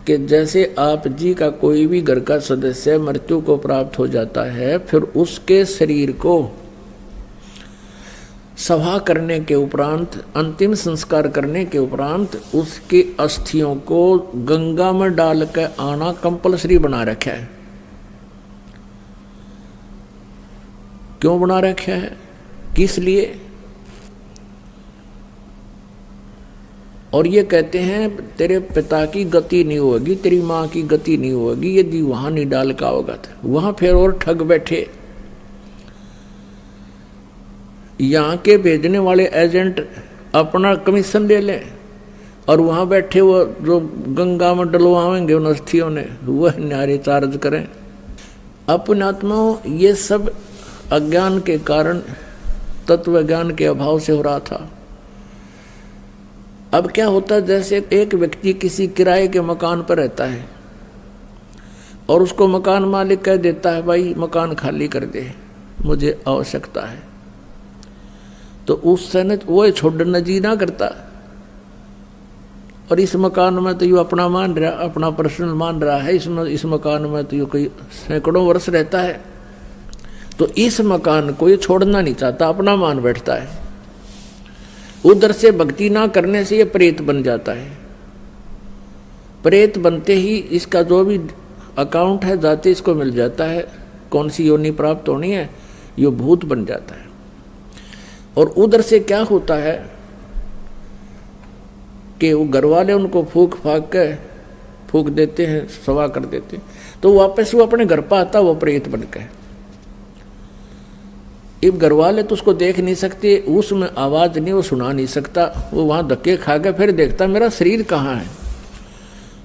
कि जैसे आप जी का कोई भी घर का सदस्य मृत्यु को प्राप्त हो जाता है, फिर उसके शरीर को सभा करने के उपरांत, अंतिम संस्कार करने के उपरांत उसकी अस्थियों को गंगा में डाल के आना कंपलसरी बना रखा है। क्यों बना रखा है, किस लिए? और ये कहते हैं तेरे पिता की गति नहीं होगी, तेरी माँ की गति नहीं होगी यदि वहां नहीं डाल का होगा। वहां फिर और ठग बैठे, यहाँ के भेजने वाले एजेंट अपना कमीशन ले लें और वहाँ बैठे वो जो गंगा में डलवाएंगे उन अस्थियों ने, वह न्यारे चार्ज करें। अपने आत्माओं, ये सब अज्ञान के कारण, तत्व ज्ञान के अभाव से हो रहा था। अब क्या होता है, जैसे एक व्यक्ति किसी किराए के मकान पर रहता है और उसको मकान मालिक कह देता है भाई मकान खाली कर दे, मुझे आवश्यकता है, तो उस समय वो छोड़ना जी ना करता। और इस मकान में तो यू अपना मान रहा, अपना पर्सनल मान रहा है, इसमें इस मकान में तो यू कई सैकड़ों वर्ष रहता है, तो इस मकान को ये छोड़ना नहीं चाहता, अपना मान बैठता है। उधर से भक्ति ना करने से ये प्रेत बन जाता है। प्रेत बनते ही इसका जो भी अकाउंट है जाते इसको मिल जाता है, कौन सी योनि प्राप्त होनी है, ये भूत बन जाता है। और उधर से क्या होता है कि वो घर वाले उनको फूक देते हैं, सवा कर देते हैं, तो वापस वो अपने घर पर आता, वो प्रेत बन के। अब घर वाले तो उसको देख नहीं सकते, उसमें आवाज नहीं, वो सुना नहीं सकता, वो वहां धक्के खा के फिर देखता मेरा शरीर कहाँ है,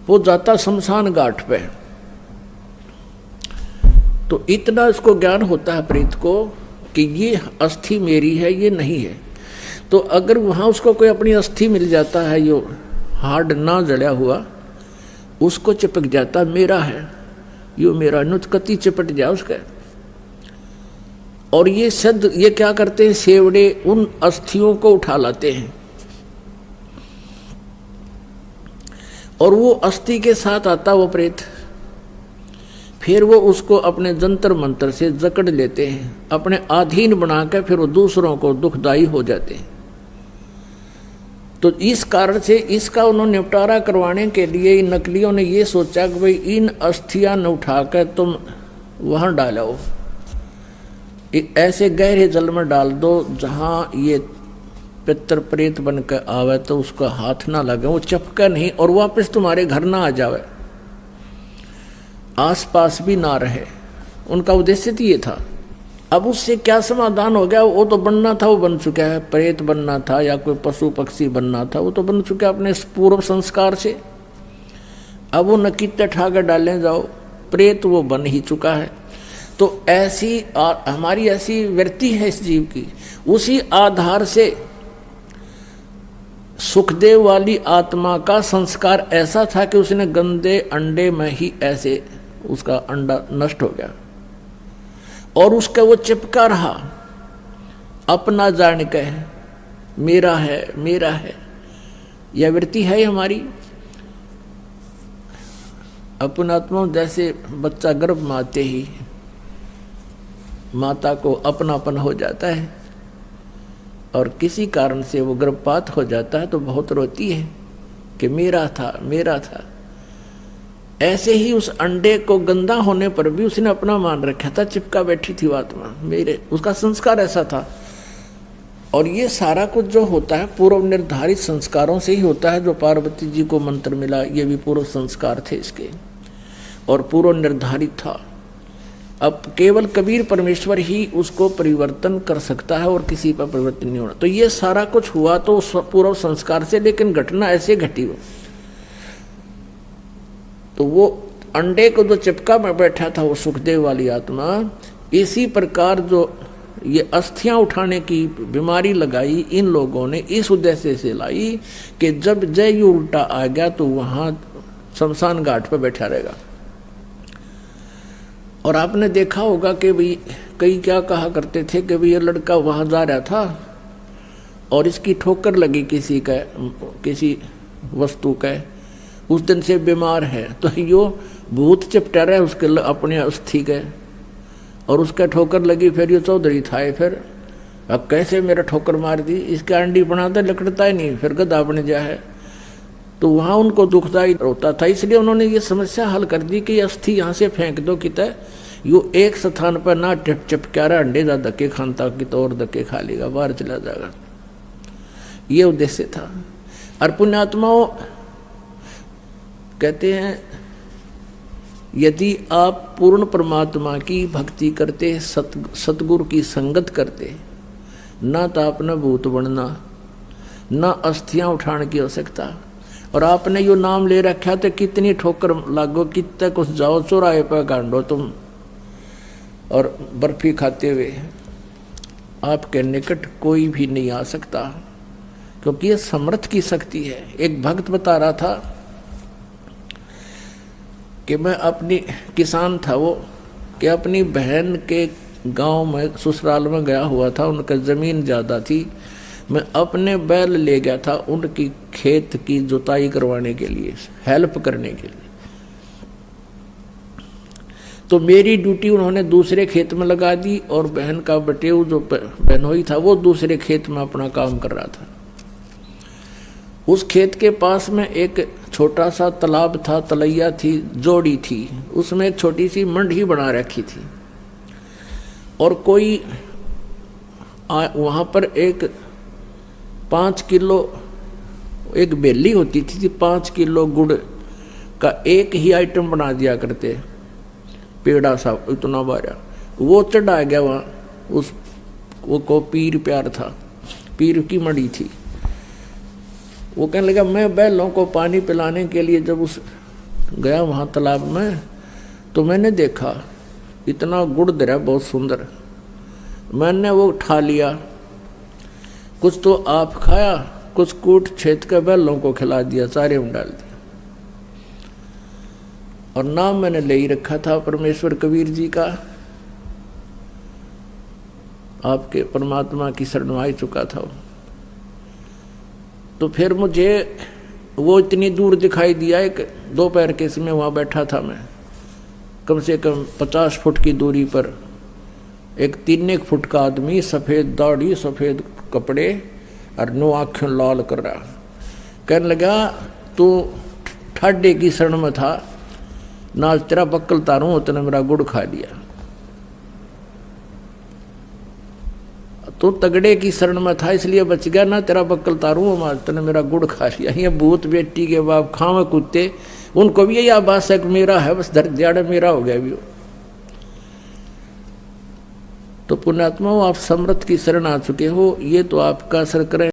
वो जाता शमशान घाट पे। तो इतना इसको ज्ञान होता है प्रेत को कि ये अस्थि मेरी है, ये नहीं है। तो अगर वहाँ उसको कोई अपनी अस्थि मिल जाता है, यो हार्ड ना जड़ा हुआ, उसको चिपक जाता मेरा है, यो मेरा, नुचकती चिपट जाए उसका। और ये सद ये क्या करते हैं, सेवड़े उन अस्थियों को उठा लाते हैं और वो अस्थि के साथ आता वो प्रेत, फिर वो उसको अपने जंतर मंत्र से जकड़ लेते हैं, अपने अधीन बनाकर फिर वो दूसरों को दुखदाई हो जाते हैं। तो इस कारण से इसका उन्होंने निपटारा करवाने के लिए इन नकलियों ने ये सोचा कि भाई इन अस्थियां न उठाकर तुम वहां डालो, ऐसे गहरे जल में डाल दो जहां ये पितर प्रेत बनकर आवे तो उसका हाथ ना लगे, वो चपका नहीं और वापस तुम्हारे घर ना आ जावे, आसपास भी ना रहे। उनका उद्देश्य तो ये था। अब उससे क्या समाधान हो गया, वो तो बनना था वो बन चुका है, प्रेत बनना था या कोई पशु पक्षी बनना था वो तो बन चुका अपने पूर्व संस्कार से। अब वो नकीते ठाकर डालने जाओ, प्रेत वो बन ही चुका है। तो ऐसी हमारी ऐसी वृत्ति है इस जीव की, उसी आधार से सुखदेव वाली आत्मा का संस्कार ऐसा था कि उसने गंदे अंडे में ही ऐसे उसका अंडा नष्ट हो गया और उसका वो चिपका रहा, अपना जान के मेरा है मेरा है। यह वृत्ति है हमारी अपनात्मा। जैसे बच्चा गर्भ में आते ही माता को अपनापन हो जाता है और किसी कारण से वो गर्भपात हो जाता है तो बहुत रोती है कि मेरा था मेरा था। ऐसे ही उस अंडे को गंदा होने पर भी उसने अपना मान रखा था, चिपका बैठी थी आत्मा मेरे, उसका संस्कार ऐसा था। और ये सारा कुछ जो होता है पूर्व निर्धारित संस्कारों से ही होता है। जो पार्वती जी को मंत्र मिला ये भी पूर्व संस्कार थे इसके और पूर्व निर्धारित था। अब केवल कबीर परमेश्वर ही उसको परिवर्तन कर सकता है और किसी पर परिवर्तन नहीं होना। तो ये सारा कुछ हुआ तो पूर्व संस्कार से, लेकिन घटना ऐसे घटी हो तो वो अंडे को जो चिपका में बैठा था वो सुखदेव वाली आत्मा, इसी प्रकार जो ये अस्थियां उठाने की बीमारी लगाई इन लोगों ने इस उद्देश्य से लाई कि जब जय उल्टा आ गया तो वहां शमशान घाट पर बैठा रहेगा। और आपने देखा होगा कि भाई कई क्या कहा करते थे कि भाई ये लड़का वहां जा रहा था और इसकी ठोकर लगी किसी वस्तु का, उस दिन से बीमार है, तो यो भूत चिपटा रहा है उसके अपने अस्थि के, और उसका ठोकर लगी, फिर ये चौधरी था, फिर अब कैसे मेरा ठोकर मार दी, इसका अंडी बनाता लकड़ता ही नहीं, फिर गधा बन जाए। तो वहाँ उनको दुखदायी होता था, इसलिए उन्होंने ये समस्या हल कर दी कि अस्थि यहाँ से फेंक दो कितने, यो एक स्थान पर ना चपका रहा अंडे जा धक्के खानता कि तो और धक्के खा लेगा, बाहर चला जाएगा। ये उद्देश्य था। और पुण्यात्माओं कहते हैं यदि आप पूर्ण परमात्मा की भक्ति करते, सतगुरु की संगत करते, ना तो आपने भूत बनना, ना अस्थियां उठाने की आवश्यकता। और आपने यो नाम ले रखा तो कितनी ठोकर लागो, कितने कुछ जाओ चौराहे पर गांडो तुम, और बर्फी खाते हुए आपके निकट कोई भी नहीं आ सकता, क्योंकि ये समर्थ की शक्ति है। एक भक्त बता रहा था कि मैं अपनी किसान था वो, कि अपनी बहन के गांव में ससुराल में गया हुआ था, उनका ज़मीन ज़्यादा थी, मैं अपने बैल ले गया था उनकी खेत की जुताई करवाने के लिए, हेल्प करने के लिए। तो मेरी ड्यूटी उन्होंने दूसरे खेत में लगा दी, और बहन का बटेऊ जो बहनोई था वो दूसरे खेत में अपना काम कर रहा था। उस खेत के पास में एक छोटा सा तालाब था, तलैया थी, जोड़ी थी, उसमें एक छोटी सी मंडी बना रखी थी, और कोई वहाँ पर एक 5 किलो एक बेली होती थी, 5 किलो गुड़ का एक ही आइटम बना दिया करते, पेड़ा सा इतना बारा, वो चढ़ा गया वहाँ, उस वो को पीर प्यार था, पीर की मड़ी थी। वो कहने लगा मैं बैलों को पानी पिलाने के लिए जब उस गया वहाँ तालाब में, तो मैंने देखा इतना गुड़ दरा बहुत सुंदर, मैंने वो उठा लिया, कुछ तो आप खाया, कुछ कूट छेद कर बैलों को खिला दिया, चारे में डाल दिया। और नाम मैंने ले ही रखा था परमेश्वर कबीर जी का, आपके परमात्मा की शरण में आ चुका था। तो फिर मुझे वो इतनी दूर दिखाई दिया, एक दोपहर के समय वहाँ बैठा था मैं, कम से कम 50 फुट की दूरी पर एक 3 फुट का आदमी, सफ़ेद दाढ़ी, सफ़ेद कपड़े और 9 आँखें लाल कर रहा, कहने लगा तू ठाडे की शरण में था, ना तेरा बक्कल तारूं, उतने मेरा गुड़ खा लिया। तो तगड़े की शरण में था इसलिए बच गया, ना तेरा बक्कल तारूं, तने मेरा गुड़ खा लिया। ये भूत बेटी के बाप खावे कुत्ते, उनको भी यही आभास है कि मेरा है, बस दर्द दिहाड़े मेरा हो गया भी हो। तो पुण्यात्माओं आप समर्थ की शरण आ चुके हो, ये तो आपका असर करें।